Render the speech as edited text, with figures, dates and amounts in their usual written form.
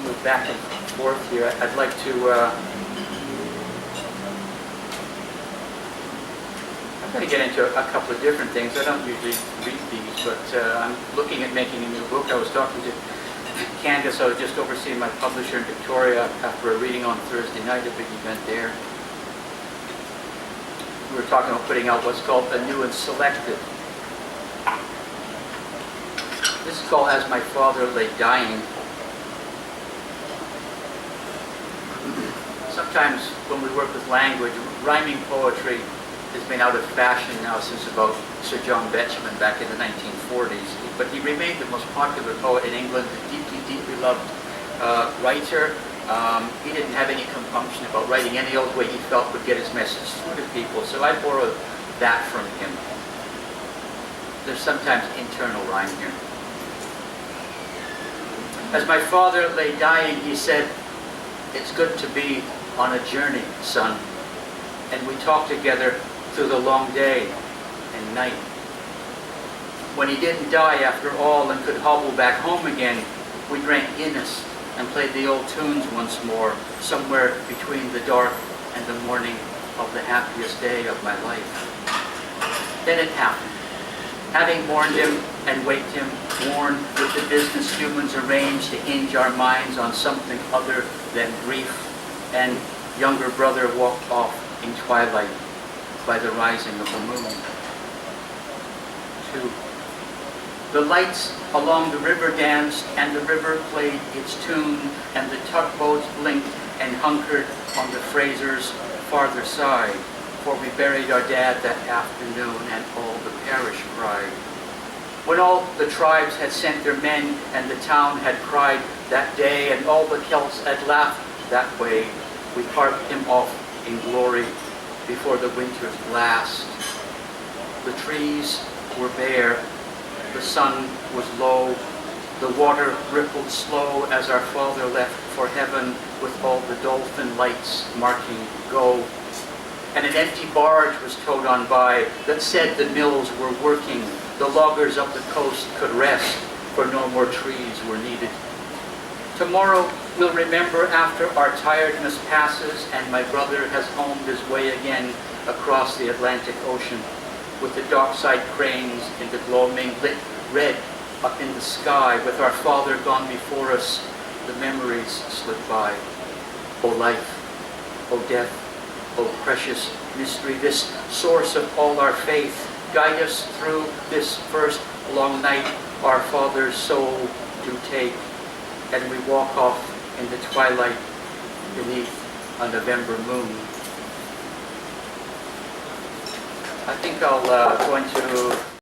move back and forth here. I'd like to, I'm going to get into a couple of different things. I don't usually read these, but I'm looking at making a new book. I was talking to Candace. I was just overseeing my publisher in Victoria after a reading on Thursday night, a big event there. We were talking about putting out what's called a new and selected. This is called As My Father Lay Dying. Sometimes when we work with language, rhyming poetry has been out of fashion now since about Sir John Betjeman back in the 1940s. But he remained the most popular poet in England, a deeply, deeply loved writer. He didn't have any compunction about writing any old way he felt would get his message through to people. So I borrowed that from him. There's sometimes internal rhyme here. As my father lay dying, he said, "It's good to be on a journey, son." And we talked together through the long day and night. When he didn't die after all and could hobble back home again, we drank Guinness and played the old tunes once more, somewhere between the dark and the morning of the happiest day of my life. Then it happened. Having mourned him and waked him, worn with the business humans arrange to hinge our minds on something other than grief, and younger brother walked off in twilight by the rising of the moon. 2. The lights along the river danced, and the river played its tune, and the tugboats blinked and hunkered on the Fraser's farther side, for we buried our dad that afternoon, and all the parish cried. When all the tribes had sent their men, and the town had cried that day, and all the Celts had laughed that way, we carved him off in glory before the winter's blast. The trees were bare, the sun was low, the water rippled slow as our father left for heaven, with all the dolphin lights marking go. And an empty barge was towed on by that said the mills were working. The loggers up the coast could rest, for no more trees were needed. Tomorrow we'll remember after our tiredness passes, and my brother has homed his way again across the Atlantic Ocean, with the dockside cranes in the gloaming lit red up in the sky. With our father gone before us, the memories slip by. O life, O death, O precious mystery, this source of all our faith, guide us through this first long night our Father's soul do take, and we walk off in the twilight beneath a November moon. I think I'll go into